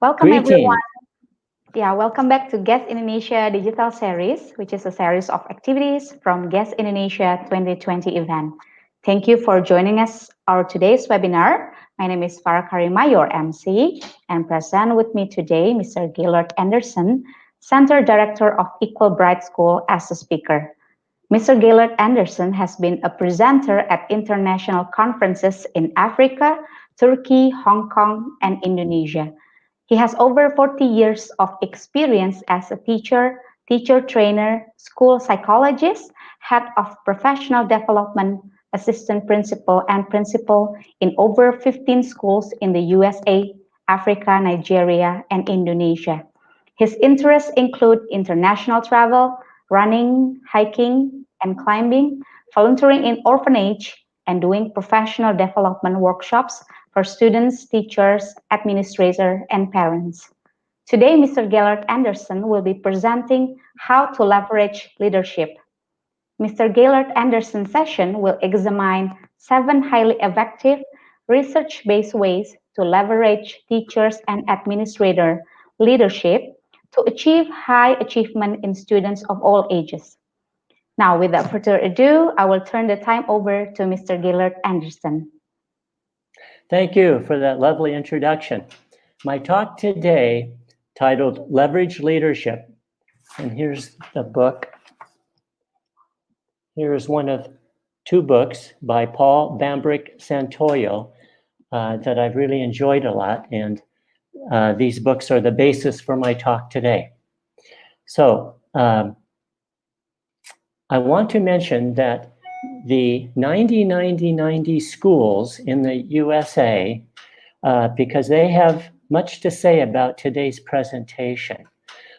Welcome everyone. Greetings. Welcome back to Guest Indonesia Digital Series, which is a series of activities from Guest Indonesia 2020 event. Thank you for joining us our today's webinar. My name is Farah Karima, your MC, and present with me today, Mr. Gaylord Anderson, Center Director of Equalbright School as a speaker. Mr. Gaylord Anderson has been a presenter at international conferences in Africa, Turkey, Hong Kong, and Indonesia. He has over 40 years of experience as a teacher, teacher trainer, school psychologist, head of professional development, assistant principal, and principal in over 15 schools in the USA, Africa, Nigeria, and Indonesia. His interests include international travel, running, hiking, and climbing, volunteering in orphanage, and doing professional development workshops for students, teachers, administrators, and parents. Today, Mr. Gaylord Anderson will be presenting how to leverage leadership. Mr. Gaylord Anderson's session will examine 7 highly effective, research-based ways to leverage teachers and administrator leadership to achieve high achievement in students of all ages. Now, without further ado, I will turn the time over to Mr. Gaylord Anderson. Thank you for that lovely introduction. My talk today, titled Leverage Leadership, and here's the book. Here's one of 2 books by Paul Bambrick Santoyo that I've really enjoyed a lot, and these books are the basis for my talk today. So, I want to mention that the 90-90-90 schools in the USA, because they have much to say about today's presentation.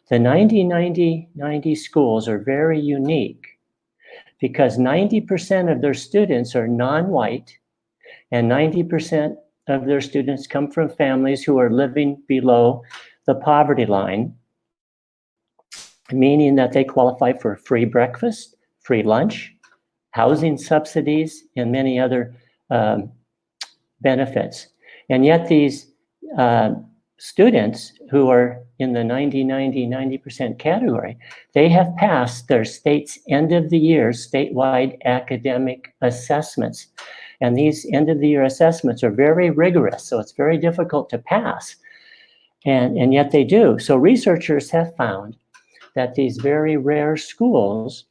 The 90-90-90 schools are very unique because 90% of their students are non-white and 90% of their students come from families who are living below the poverty line, meaning that they qualify for free breakfast, free lunch, housing subsidies, and many other benefits. And yet these students who are in the 90-90-90% category, they have passed their state's end of the year statewide academic assessments. And these end of the year assessments are very rigorous, so it's very difficult to pass. And yet they do. So researchers have found that these very rare schools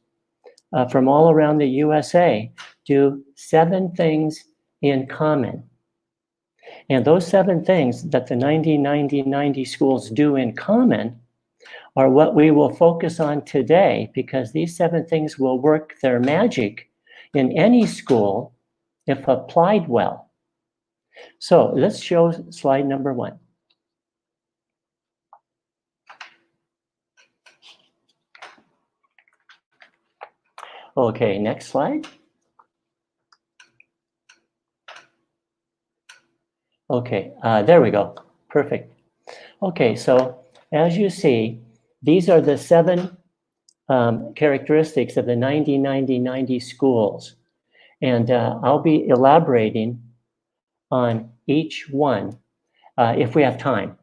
from all around the USA do 7 things in common. And those 7 things that the 90-90-90 schools do in common are what we will focus on today, because these 7 things will work their magic in any school if applied well. So let's show slide number 1. Okay, next slide. Okay, there we go. Perfect. Okay, so as you see, these are the 7 characteristics of the 90-90-90 schools. And I'll be elaborating on each one if we have time.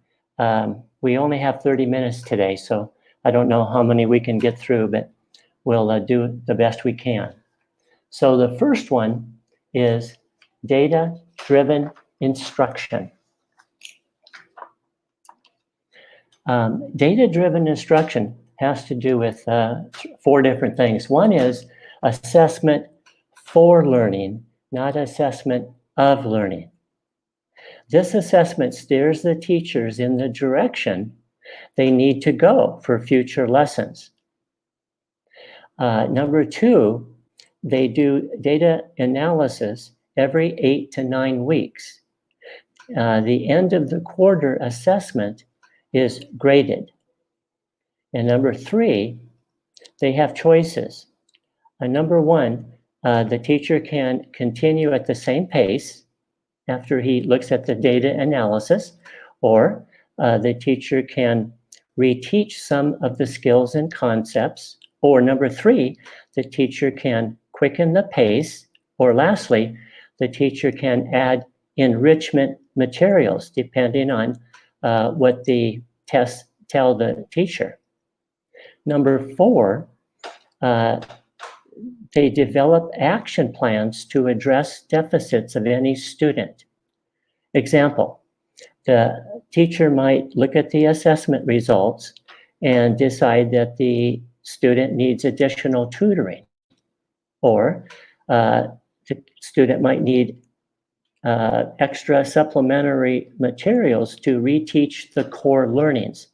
We only have 30 minutes today, so I don't know how many we can get through, but we'll do the best we can. So the first one is data-driven instruction. Data-driven instruction has to do with 4 different things. One is assessment for learning, not assessment of learning. This assessment steers the teachers in the direction they need to go for future lessons. Number 2, they do data analysis every 8 to 9 weeks. The end of the quarter assessment is graded. And number 3, they have choices. Number 1, the teacher can continue at the same pace after he looks at the data analysis, or the teacher can reteach some of the skills and concepts, or number 3, the teacher can quicken the pace, or lastly, the teacher can add enrichment materials depending on what the tests tell the teacher. Number 4, they develop action plans to address deficits of any student. Example, the teacher might look at the assessment results and decide that the student needs additional tutoring, or the student might need extra supplementary materials to reteach the core learnings,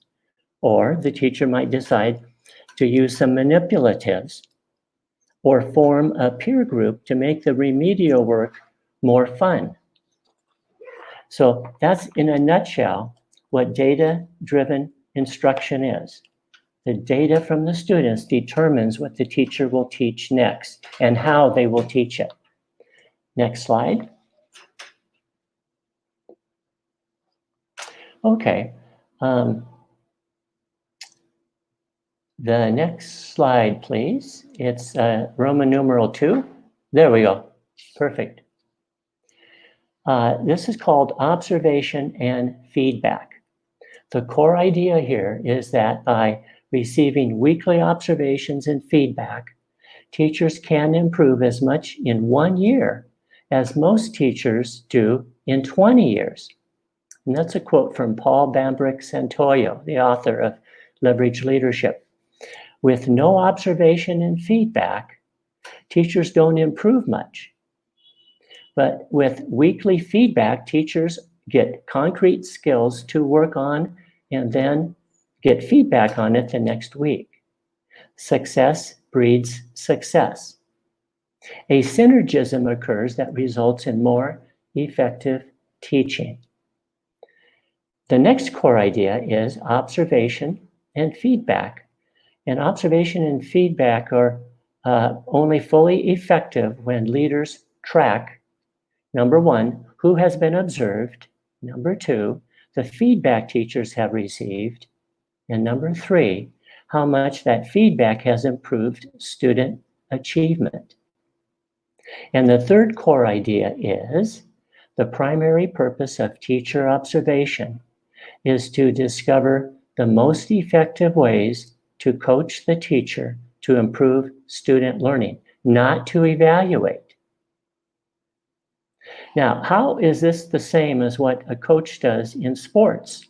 or the teacher might decide to use some manipulatives or form a peer group to make the remedial work more fun. So that's, in a nutshell, what data-driven instruction is. The data from the students determines what the teacher will teach next and how they will teach it. Next slide. Okay. The next slide, please. It's Roman numeral 2. There we go. Perfect. This is called observation and feedback. The core idea here is that by receiving weekly observations and feedback, teachers can improve as much in 1 year as most teachers do in 20 years. And that's a quote from Paul Bambrick-Santoyo, the author of Leverage Leadership. With no observation and feedback, teachers don't improve much. But with weekly feedback, teachers get concrete skills to work on and then get feedback on it the next week. Success breeds success. A synergism occurs that results in more effective teaching. The next core idea is observation and feedback. And observation and feedback are only fully effective when leaders track, number 1, who has been observed, number 2, the feedback teachers have received, and number 3, how much that feedback has improved student achievement. And the third core idea is the primary purpose of teacher observation is to discover the most effective ways to coach the teacher to improve student learning, not to evaluate. Now, how is this the same as what a coach does in sports?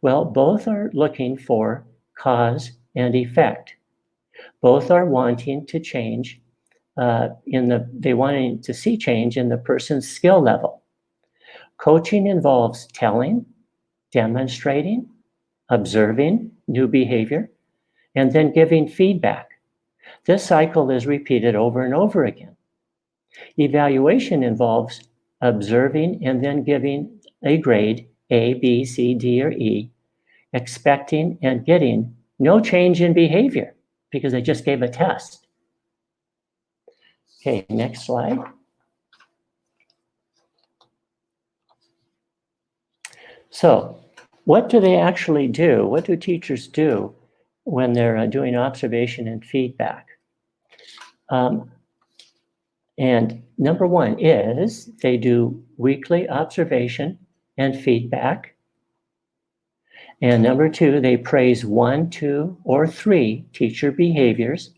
Well, both are looking for cause and effect. Both are wanting to change wanting to see change in the person's skill level. Coaching involves telling, demonstrating, observing new behavior, and then giving feedback. This cycle is repeated over and over again. Evaluation involves observing and then giving a grade, A, B, C, D, or E, expecting and getting no change in behavior because they just gave a test. Okay, next slide. So, what do they actually do? What do teachers do when they're doing observation and feedback? And number 1 is they do weekly observation and feedback. And number 2, they praise 1, 2, or 3 teacher behaviors.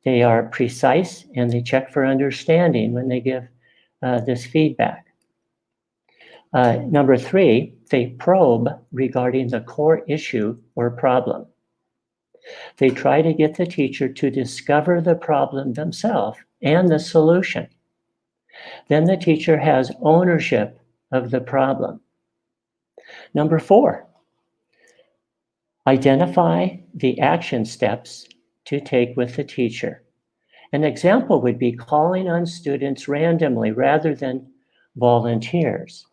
They are precise and they check for understanding when they give this feedback. Number 3, they probe regarding the core issue or problem. They try to get the teacher to discover the problem themselves and the solution. Then the teacher has ownership of the problem. Number 4, identify the action steps to take with the teacher. An example would be calling on students randomly rather than volunteers.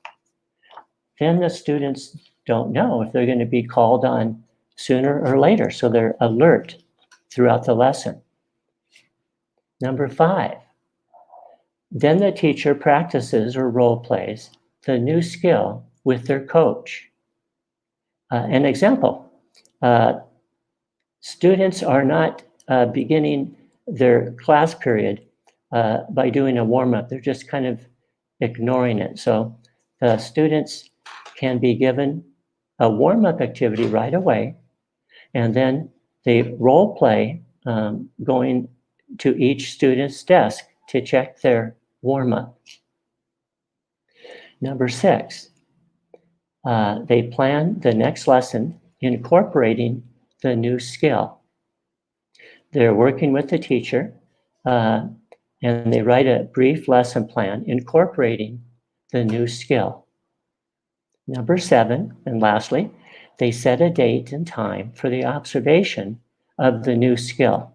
Then the students don't know if they're going to be called on sooner or later, so they're alert throughout the lesson. Number 5, then the teacher practices or role plays the new skill with their coach. An example, students are not beginning their class period by doing a warm-up. They're just kind of ignoring it. So the students can be given a warm-up activity right away, and then they role play going to each student's desk to check their warm-up. Number 6, they plan the next lesson incorporating the new skill. They're working with the teacher, and they write a brief lesson plan incorporating the new skill. Number 7, and lastly, they set a date and time for the observation of the new skill.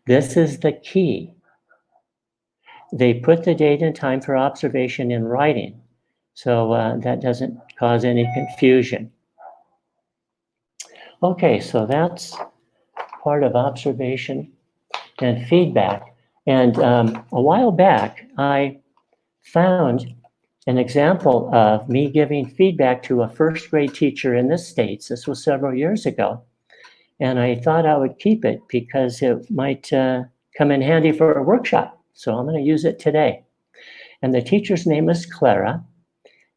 This is the key. They put the date and time for observation in writing, so that doesn't cause any confusion. Okay, so that's part of observation and feedback. And a while back, I found an example of me giving feedback to a first grade teacher in the States. This was several years ago. And I thought I would keep it because it might come in handy for a workshop. So I'm going to use it today. And the teacher's name is Clara.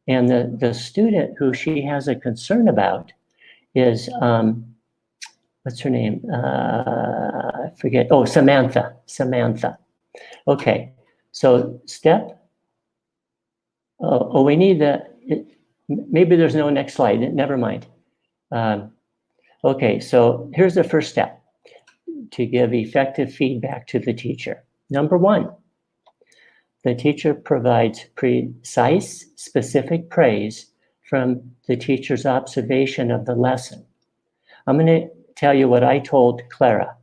And the student who she has a concern about is, what's her name? I forget. Oh, Samantha. Samantha. Okay. So we need maybe there's no next slide. Never mind. Okay, so here's the first step to give effective feedback to the teacher. Number 1, the teacher provides precise, specific praise from the teacher's observation of the lesson. I'm going to tell you what I told Clara.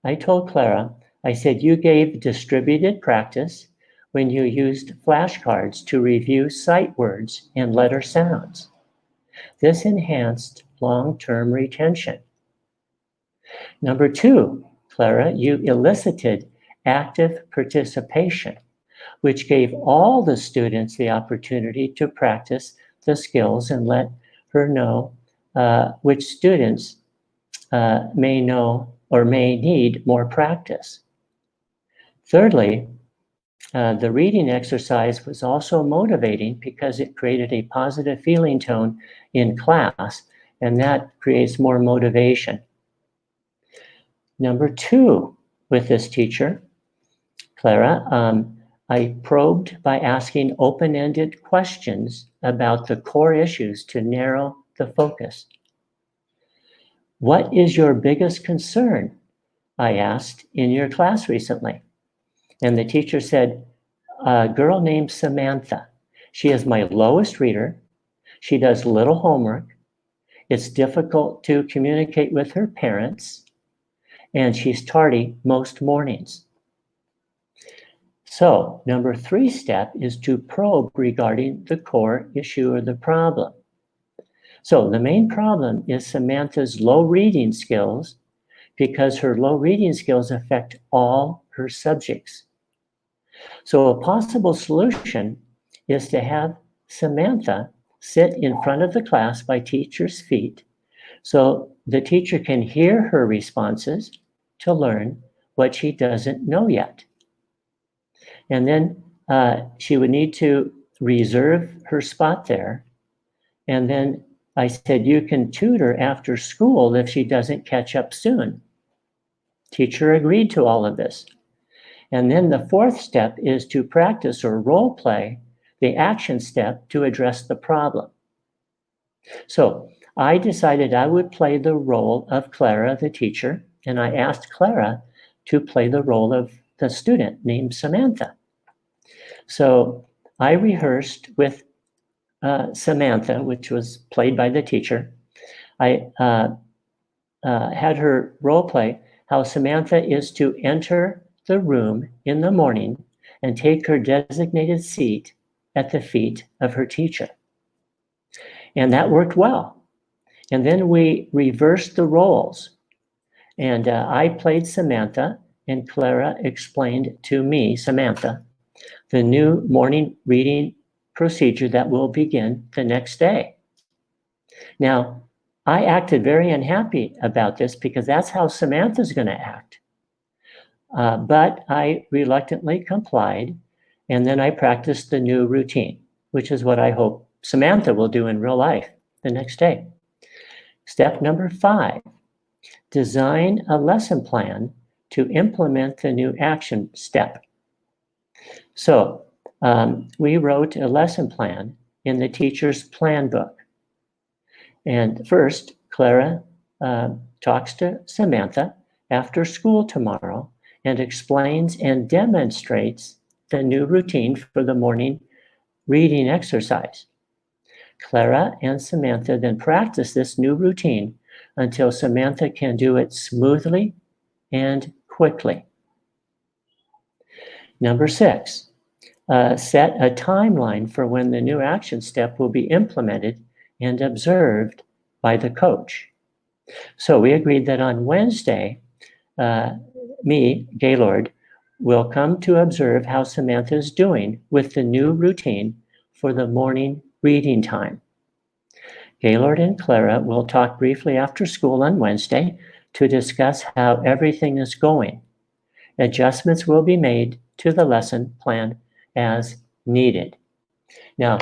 I told Clara, I said, you gave distributed practice when you used flashcards to review sight words and letter sounds. This enhanced long-term retention. Number 2, Clara, you elicited active participation, which gave all the students the opportunity to practice the skills and let her know which students may know or may need more practice. Thirdly, the reading exercise was also motivating because it created a positive feeling tone in class, and that creates more motivation. Number 2, with this teacher, Clara, I probed by asking open-ended questions about the core issues to narrow the focus. What is your biggest concern? I asked in your class recently. And the teacher said, a girl named Samantha. She is my lowest reader. She does little homework. It's difficult to communicate with her parents. And she's tardy most mornings. So, number 3 step is to probe regarding the core issue or the problem. So, the main problem is Samantha's low reading skills because her low reading skills affect all her subjects. So a possible solution is to have Samantha sit in front of the class by teacher's feet so the teacher can hear her responses to learn what she doesn't know yet. And then she would need to reserve her spot there. And then I said, you can tutor after school if she doesn't catch up soon. Teacher agreed to all of this. And then the 4th step is to practice or role play the action step to address the problem. So I decided I would play the role of Clara, the teacher, and I asked Clara to play the role of the student named Samantha. So I rehearsed with Samantha, which was played by the teacher. I had her role play how Samantha is to enter the room in the morning and take her designated seat at the feet of her teacher. And that worked well. And then we reversed the roles. And I played Samantha, and Clara explained to me, Samantha, the new morning reading procedure that will begin the next day. Now, I acted very unhappy about this because that's how Samantha's going to act. But I reluctantly complied, and then I practiced the new routine, which is what I hope Samantha will do in real life. the next day. Step number 5, design a lesson plan to implement the new action step. So we wrote a lesson plan in the teacher's plan book. And first, Clara talks to Samantha after school tomorrow and explains and demonstrates the new routine for the morning reading exercise. Clara and Samantha then practice this new routine until Samantha can do it smoothly and quickly. Number 6, set a timeline for when the new action step will be implemented and observed by the coach. So we agreed that on Wednesday, me, Gaylord, will come to observe how Samantha is doing with the new routine for the morning reading time. Gaylord and Clara will talk briefly after school on Wednesday to discuss how everything is going. Adjustments will be made to the lesson plan as needed. Now,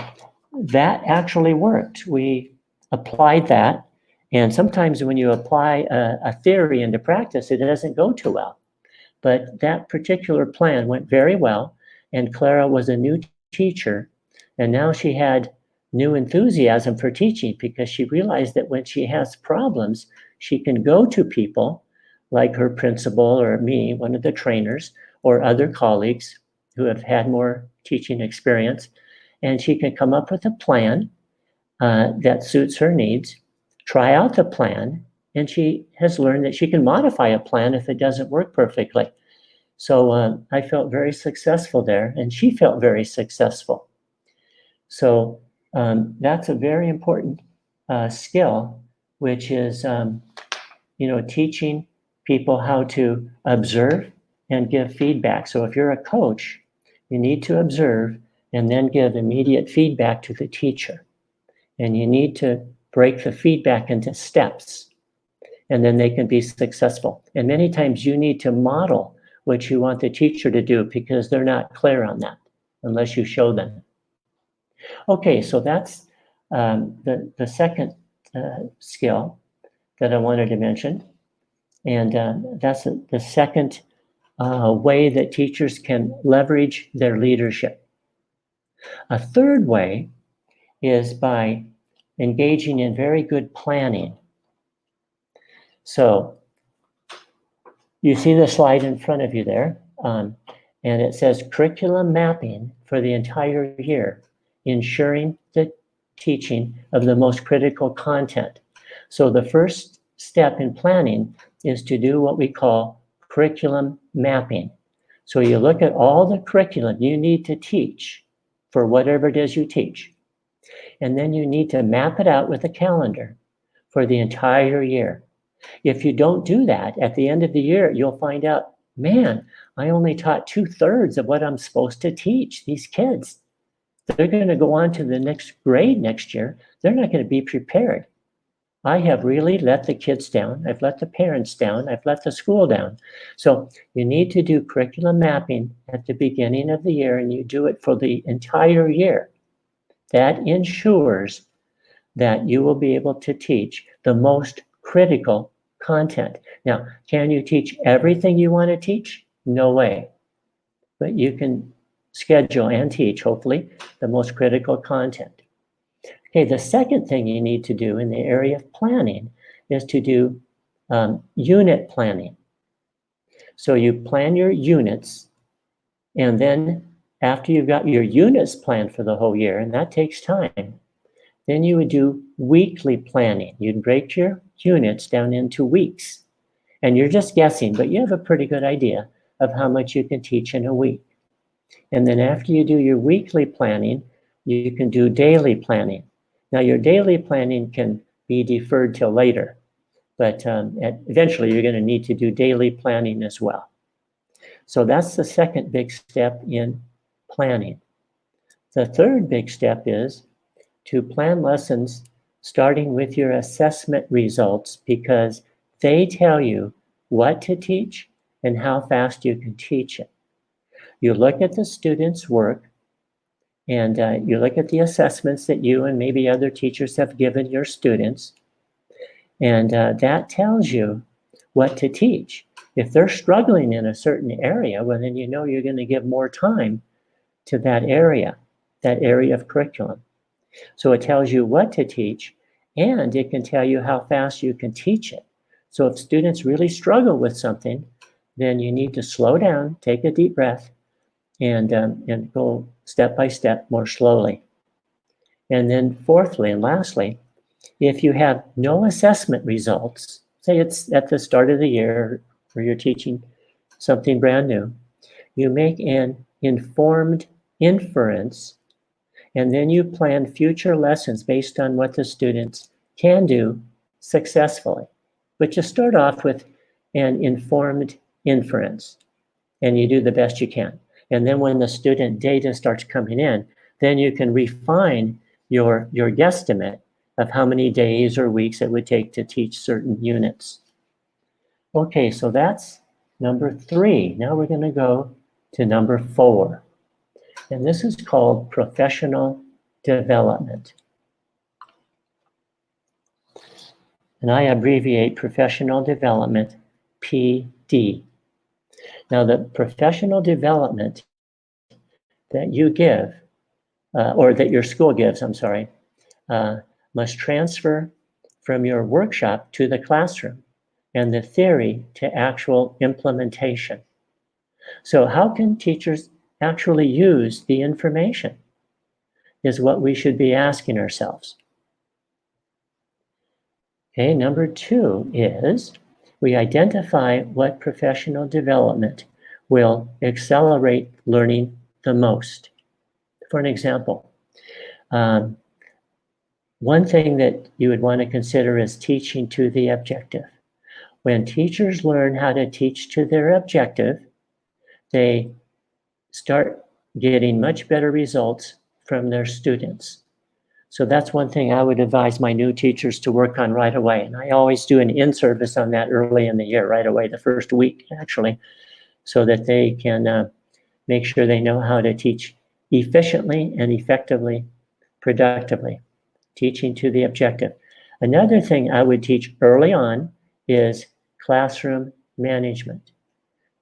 that actually worked. We applied that, and sometimes when you apply a theory into practice, it doesn't go too well. But that particular plan went very well, and Clara was a new teacher, and now she had new enthusiasm for teaching because she realized that when she has problems, she can go to people like her principal or me, one of the trainers, or other colleagues who have had more teaching experience, and she can come up with a plan that suits her needs, try out the plan, and she has learned that she can modify a plan if it doesn't work perfectly. So I felt very successful there, and she felt very successful. So that's a very important skill, which is, teaching people how to observe and give feedback. So if you're a coach, you need to observe and then give immediate feedback to the teacher. And you need to break the feedback into steps, and then they can be successful. And many times you need to model what you want the teacher to do because they're not clear on that unless you show them. Okay, so that's the second skill that I wanted to mention. And that's the second way that teachers can leverage their leadership. A third way is by engaging in very good planning. So you see the slide in front of you there, and it says curriculum mapping for the entire year, ensuring the teaching of the most critical content. So the first step in planning is to do what we call curriculum mapping. So you look at all the curriculum you need to teach for whatever it is you teach, and then you need to map it out with a calendar for the entire year. If you don't do that, at the end of the year, you'll find out, man, I only taught 2/3 of what I'm supposed to teach these kids. They're going to go on to the next grade next year. They're not going to be prepared. I have really let the kids down. I've let the parents down. I've let the school down. So you need to do curriculum mapping at the beginning of the year, and you do it for the entire year. That ensures that you will be able to teach the most critical content. Now, can you teach everything you want to teach? No way. But you can schedule and teach, hopefully, the most critical content. Okay, the second thing you need to do in the area of planning is to do unit planning. So you plan your units, and then after you've got your units planned for the whole year, and that takes time, then you would do weekly planning. You'd break your units down into weeks. And you're just guessing, but you have a pretty good idea of how much you can teach in a week. And then after you do your weekly planning, you can do daily planning. Now, your daily planning can be deferred till later, but eventually you're going to need to do daily planning as well. So that's the second big step in planning. The third big step is to plan lessons starting with your assessment results, because they tell you what to teach and how fast you can teach it. You look at the student's work, And you look at the assessments that you and maybe other teachers have given your students, and that tells you what to teach. If they're struggling in a certain area, well, then you know you're going to give more time to that area of curriculum. So it tells you what to teach, and it can tell you how fast you can teach it. So if students really struggle with something, then you need to slow down, take a deep breath, and go step by step more slowly. And then fourthly and lastly, if you have no assessment results, say it's at the start of the year or you're teaching something brand new, you make an informed inference, and then you plan future lessons based on what the students can do successfully. But you start off with an informed inference, and you do the best you can. And then when the student data starts coming in, then you can refine your guesstimate of how many days or weeks it would take to teach certain units. Okay, so that's number 3. Now we're going to go to number 4. And this is called professional development. And I abbreviate professional development, PD. Now the professional development that you give, or that your school gives, must transfer from your workshop to the classroom and the theory to actual implementation. So how can teachers actually use the information is what we should be asking ourselves. Okay, number 2 is we identify what professional development will accelerate learning the most. For an example, one thing that you would want to consider is teaching to the objective. When teachers learn how to teach to their objective, they start getting much better results from their students. So that's one thing I would advise my new teachers to work on right away. And I always do an in-service on that early in the year, right away, the first week, actually, so that they can make sure they know how to teach efficiently and effectively, productively, teaching to the objective. Another thing I would teach early on is classroom management,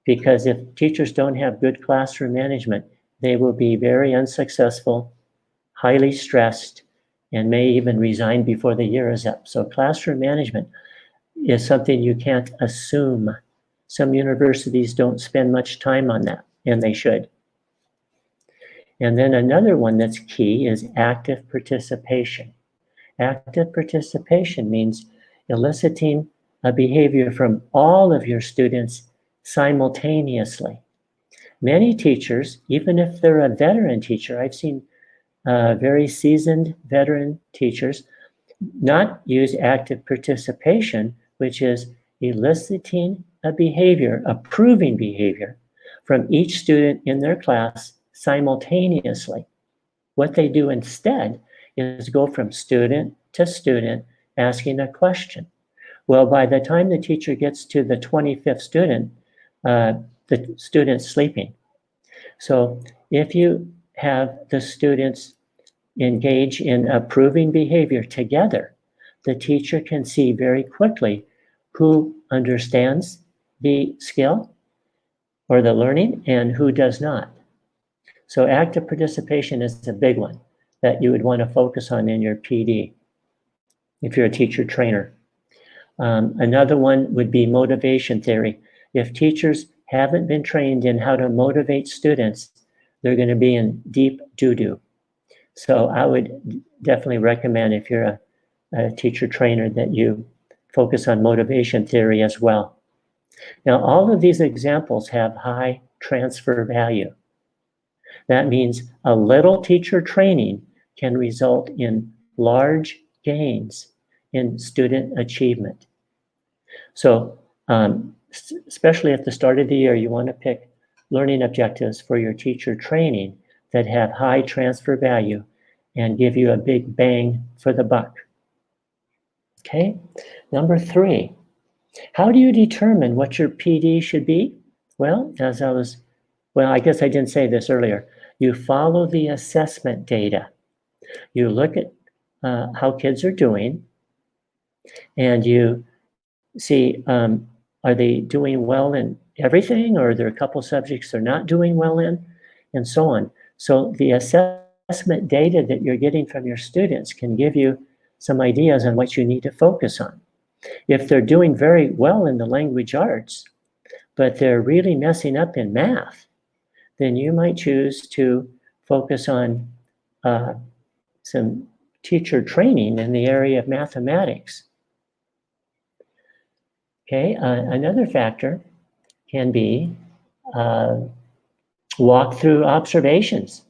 because if teachers don't have good classroom management, they will be very unsuccessful, highly stressed, and may even resign before the year is up. So classroom management is something you can't assume. Some universities don't spend much time on that, and they should. And then another one that's key is active participation. Active participation means eliciting a behavior from all of your students simultaneously. Many teachers, even if they're a veteran teacher, I've seen very seasoned veteran teachers not use active participation, which is eliciting a behavior, approving behavior from each student in their class simultaneously. What they do instead is go from student to student asking a question. Well, by the time the teacher gets to the 25th student, the student's sleeping. So if you have the students engage in approving behavior together, the teacher can see very quickly who understands the skill or the learning and who does not. So active participation is a big one that you would want to focus on in your PD if you're a teacher trainer. Another one would be motivation theory. If teachers haven't been trained in how to motivate students, they're going to be in deep doo-doo. So I would definitely recommend, if you're a teacher trainer, that you focus on motivation theory as well. Now, all of these examples have high transfer value. That means a little teacher training can result in large gains in student achievement. So, especially at the start of the year, you want to pick learning objectives for your teacher training that have high transfer value and give you a big bang for the buck. Okay, number 3, how do you determine what your PD should be? Well, I guess I didn't say this earlier. You follow the assessment data. You look at how kids are doing, and you see, are they doing well in everything, or are there a couple subjects they're not doing well in, and so on. So the assessment data that you're getting from your students can give you some ideas on what you need to focus on. If they're doing very well in the language arts, but they're really messing up in math, then you might choose to focus on some teacher training in the area of mathematics. Okay, another factor can be walk-through observations.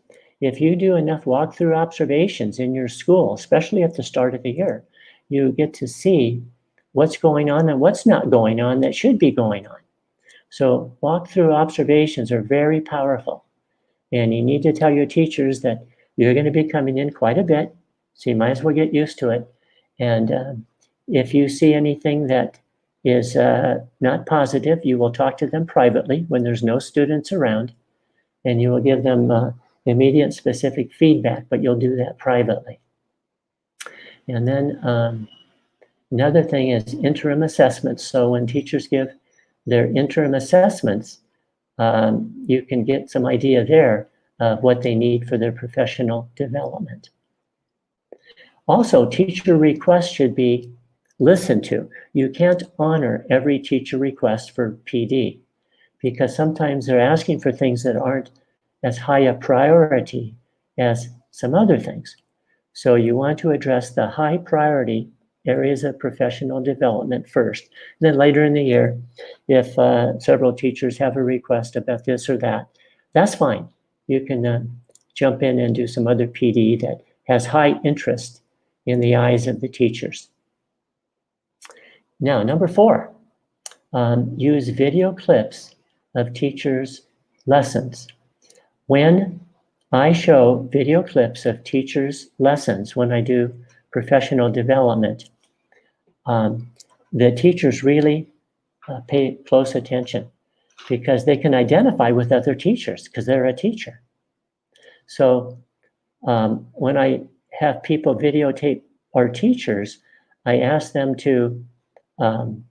If you do enough walk-through observations in your school, especially at the start of the year, you get to see what's going on and what's not going on that should be going on. So walk-through observations are very powerful. And you need to tell your teachers that you're going to be coming in quite a bit, so you might as well get used to it. And if you see anything that is not positive, you will talk to them privately when there's no students around, and you will give them immediate specific feedback, but you'll do that privately. And then another thing is interim assessments. So when teachers give their interim assessments, you can get some idea there of what they need for their professional development. Also, teacher requests should be listened to. You can't honor every teacher request for PD because sometimes they're asking for things that aren't as high a priority as some other things. So you want to address the high priority areas of professional development first. And then later in the year, if several teachers have a request about this or that, that's fine. You can jump in and do some other PD that has high interest in the eyes of the teachers. Now, number 4, use video clips of teachers' lessons. When I show video clips of teachers' lessons, when I do professional development, the teachers really pay close attention because they can identify with other teachers because they're a teacher. So when I have people videotape our teachers, I ask them to come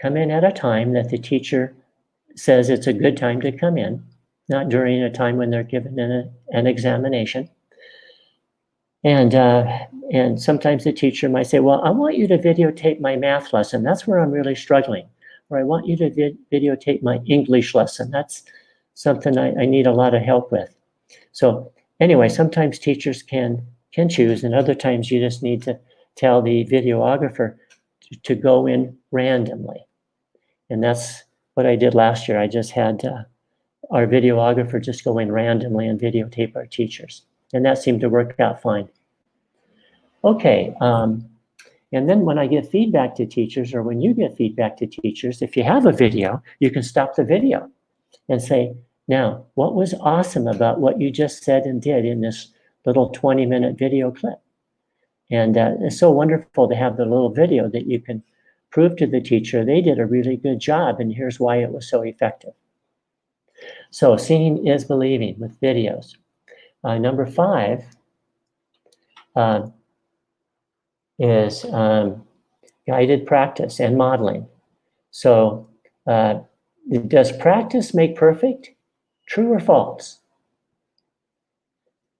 in at a time that the teacher says it's a good time to come in, not during a time when they're given an examination. And sometimes the teacher might say, well, I want you to videotape my math lesson. That's where I'm really struggling. Or I want you to videotape my English lesson. That's something I need a lot of help with. So anyway, sometimes teachers can choose, and other times you just need to tell the videographer to go in randomly. And that's what I did last year. I just had our videographer just go in randomly and videotape our teachers. And that seemed to work out fine. Okay, and then when I give feedback to teachers, or when you give feedback to teachers, if you have a video, you can stop the video and say, now, what was awesome about what you just said and did in this little 20-minute video clip? And it's so wonderful to have the little video that you can prove to the teacher they did a really good job, and here's why it was so effective. So seeing is believing with videos. Number 5 is guided practice and modeling. So does practice make perfect? True or false?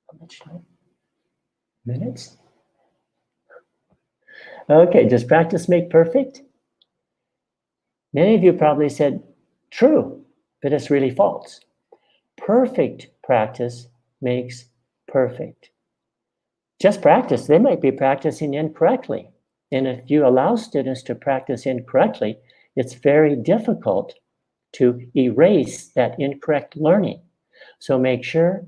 How much time? Minutes? Okay, does practice make perfect? Many of you probably said true, but it's really false. Perfect practice makes perfect. Just practice, they might be practicing incorrectly. And if you allow students to practice incorrectly, it's very difficult to erase that incorrect learning. So make sure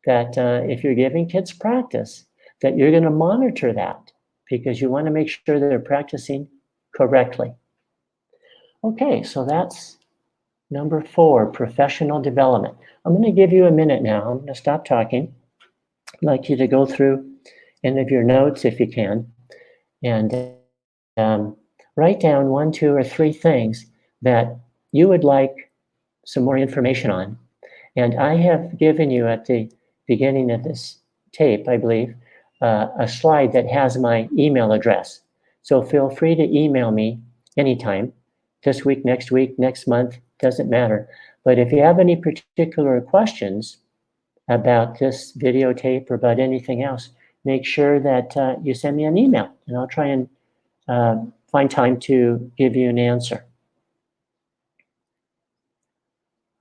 that if you're giving kids practice, that you're going to monitor that because you want to make sure that they're practicing correctly. Okay, so that's number 4, professional development. I'm going to give you a minute now. I'm going to stop talking. I'd like you to go through any of your notes if you can, and write down 1, 2, or 3 things that you would like some more information on. And I have given you at the beginning of this tape, I believe, a slide that has my email address. So feel free to email me anytime, this week, next month, doesn't matter. But if you have any particular questions about this videotape or about anything else, make sure that you send me an email, and I'll try and find time to give you an answer.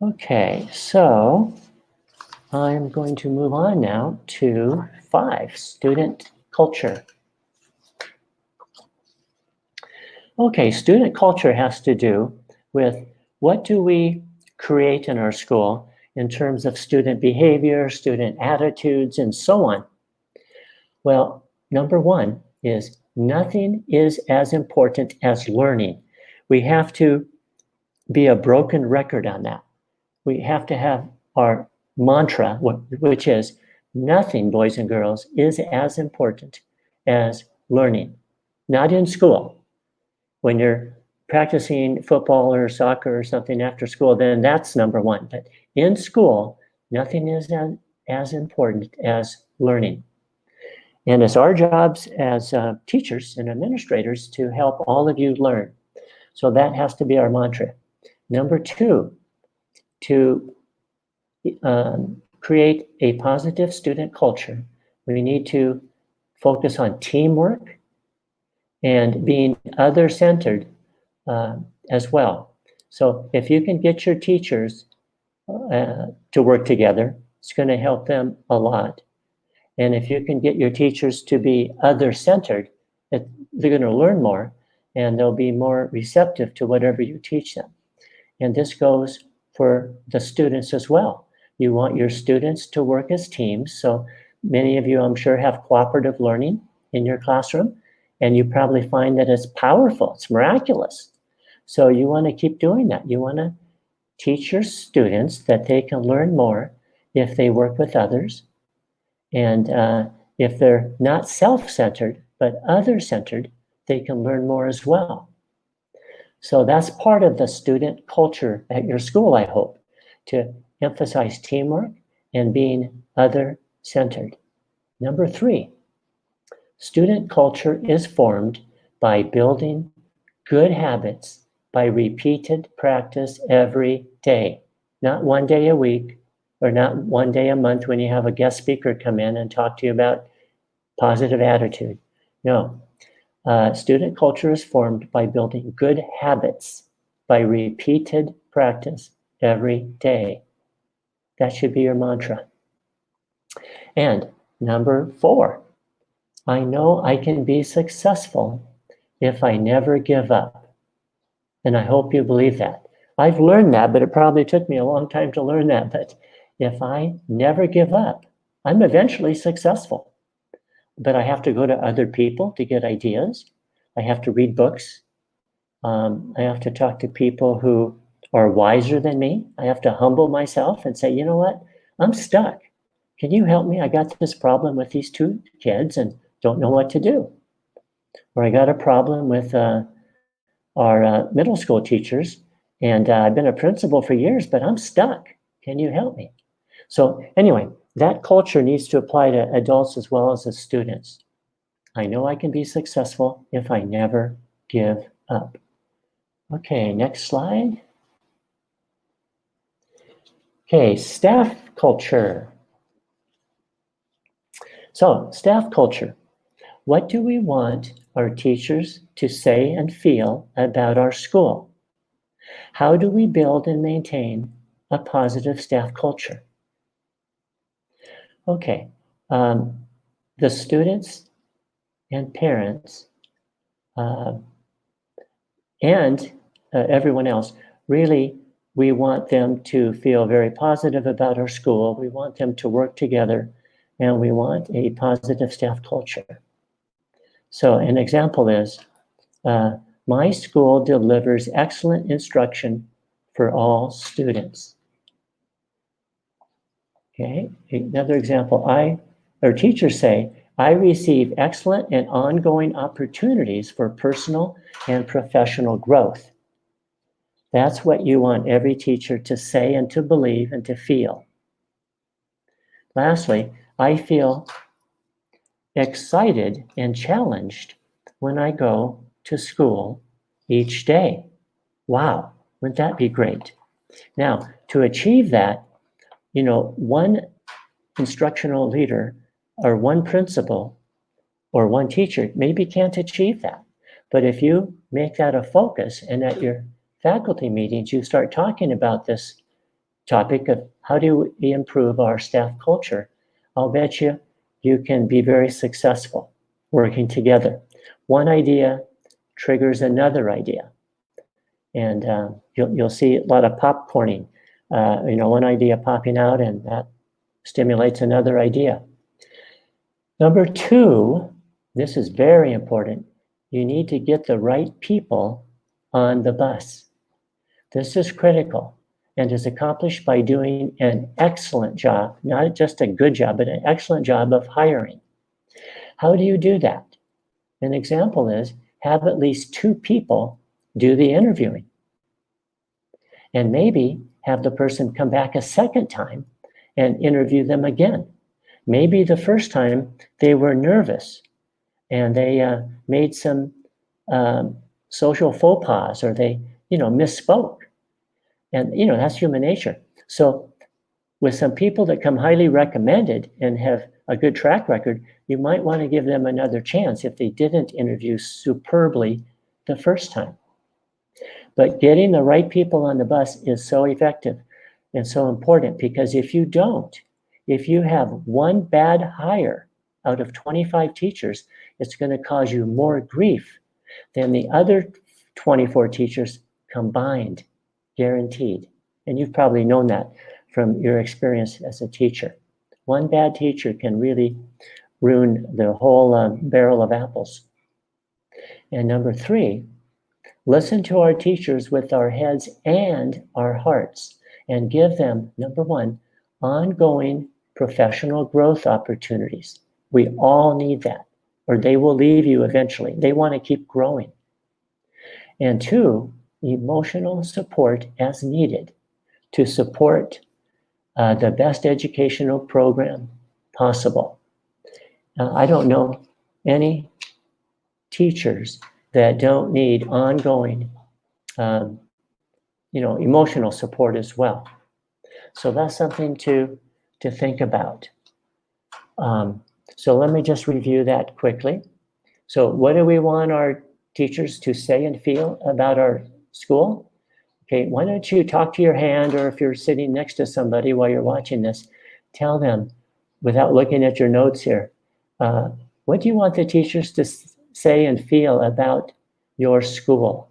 Okay, so I'm going to move on now to 5, student culture. Okay, student culture has to do with what do we create in our school in terms of student behavior, student attitudes, and so on. Well, number 1 is nothing is as important as learning. We have to be a broken record on that. We have to have our mantra, which is nothing, boys and girls, is as important as learning. Not in school. When you're practicing football or soccer or something after school, then that's number 1. But in school, nothing is as important as learning. And it's our jobs as teachers and administrators to help all of you learn. So that has to be our mantra. Number 2, to create a positive student culture, we need to focus on teamwork and being other-centered as well. So if you can get your teachers to work together, it's going to help them a lot. And if you can get your teachers to be other-centered, they're going to learn more, and they'll be more receptive to whatever you teach them. And this goes for the students as well. You want your students to work as teams. So many of you, I'm sure, have cooperative learning in your classroom, and you probably find that it's powerful, it's miraculous. So you want to keep doing that. You want to teach your students that they can learn more if they work with others, and if they're not self-centered, but other-centered, they can learn more as well. So that's part of the student culture at your school, I hope, to emphasize teamwork and being other-centered. Number 3, student culture is formed by building good habits by repeated practice every day, not one day a week or not one day a month when you have a guest speaker come in and talk to you about positive attitude. No. Student culture is formed by building good habits by repeated practice every day. That should be your mantra. And number 4, I know I can be successful if I never give up. And I hope you believe that. I've learned that, but it probably took me a long time to learn that. But if I never give up, I'm eventually successful. But I have to go to other people to get ideas. I have to read books. I have to talk to people who are wiser than me. I have to humble myself and say, you know what? I'm stuck. Can you help me? I got this problem with these 2 kids and don't know what to do. Or I got a problem with our middle school teachers, and I've been a principal for years, but I'm stuck. Can you help me? So anyway, that culture needs to apply to adults as well as the students. I know I can be successful if I never give up. Okay, next slide. Okay, staff culture. So, staff culture. What do we want our teachers to say and feel about our school? How do we build and maintain a positive staff culture? Okay, the students and parents and everyone else, really, we want them to feel very positive about our school. We want them to work together, and we want a positive staff culture. So an example is, my school delivers excellent instruction for all students. Okay, another example, teachers say, I receive excellent and ongoing opportunities for personal and professional growth. That's what you want every teacher to say and to believe and to feel. Lastly, I feel excited and challenged when I go to school each day. Wow, wouldn't that be great? Now, to achieve that, one instructional leader or one principal or one teacher maybe can't achieve that. But if you make that a focus and at your faculty meetings, you start talking about this topic of how do we improve our staff culture, I'll bet you can be very successful working together. One idea triggers another idea. And you'll see a lot of popcorning, one idea popping out and that stimulates another idea. Number two, this is very important. You need to get the right people on the bus. This is critical and is accomplished by doing an excellent job, not just a good job, but an excellent job of hiring. How do you do that? An example is have at least 2 people do the interviewing. And maybe have the person come back a second time and interview them again. Maybe the first time they were nervous and they made some social faux pas or they, misspoke. And, that's human nature. So with some people that come highly recommended and have a good track record, you might want to give them another chance if they didn't interview superbly the first time. But getting the right people on the bus is so effective and so important because if you have one bad hire out of 25 teachers, it's going to cause you more grief than the other 24 teachers combined, guaranteed. And you've probably known that from your experience as a teacher. One bad teacher can really ruin the whole barrel of apples. And number 3, listen to our teachers with our heads and our hearts and give them, number 1, ongoing professional growth opportunities. We all need that, or they will leave you eventually. They want to keep growing. And 2, emotional support as needed to support the best educational program possible. I don't know any teachers that don't need ongoing, emotional support as well. So that's something to think about. So let me just review that quickly. So what do we want our teachers to say and feel about our school? Okay, why don't you talk to your hand, or if you're sitting next to somebody while you're watching this, tell them without looking at your notes here, what do you want the teachers to say and feel about your school?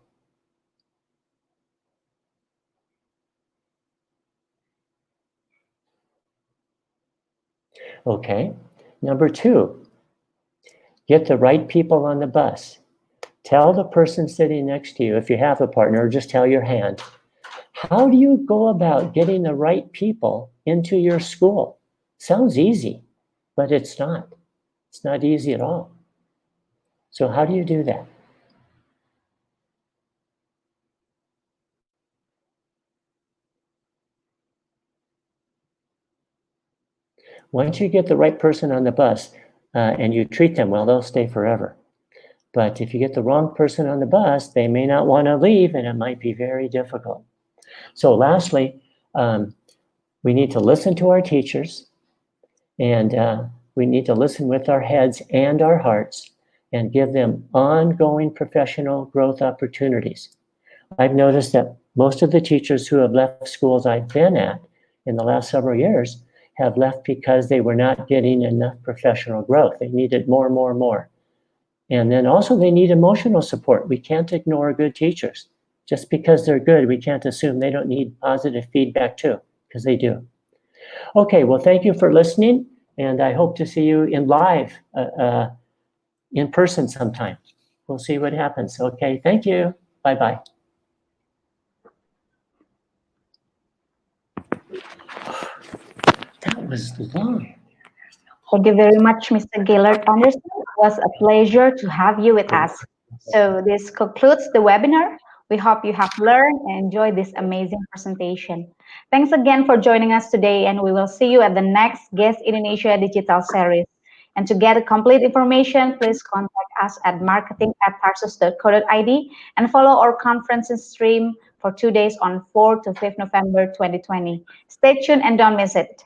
Okay, number 2, get the right people on the bus. Tell the person sitting next to you, if you have a partner, or just tell your hand, how do you go about getting the right people into your school? Sounds easy, but it's not. It's not easy at all. So how do you do that? Once you get the right person on the bus and you treat them well, they'll stay forever. But if you get the wrong person on the bus, they may not want to leave and it might be very difficult. So lastly, we need to listen to our teachers and we need to listen with our heads and our hearts and give them ongoing professional growth opportunities. I've noticed that most of the teachers who have left schools I've been at in the last several years have left because they were not getting enough professional growth. They needed more. And then also they need emotional support. We can't ignore good teachers. Just because they're good, we can't assume they don't need positive feedback too, because they do. Okay, well, thank you for listening. And I hope to see you in live, in person sometime. We'll see what happens. Okay, thank you. Bye-bye. That was long. Thank you very much, Mr. Gaylord Anderson. It was a pleasure to have you with us. So this concludes the webinar. We hope you have learned and enjoyed this amazing presentation. Thanks again for joining us today, and we will see you at the next Guest Indonesia Digital Series. And to get complete information, please contact us at marketing@tarsus.co.id and follow our conference stream for 2 days on 4 to 5 November 2020. Stay tuned and don't miss it.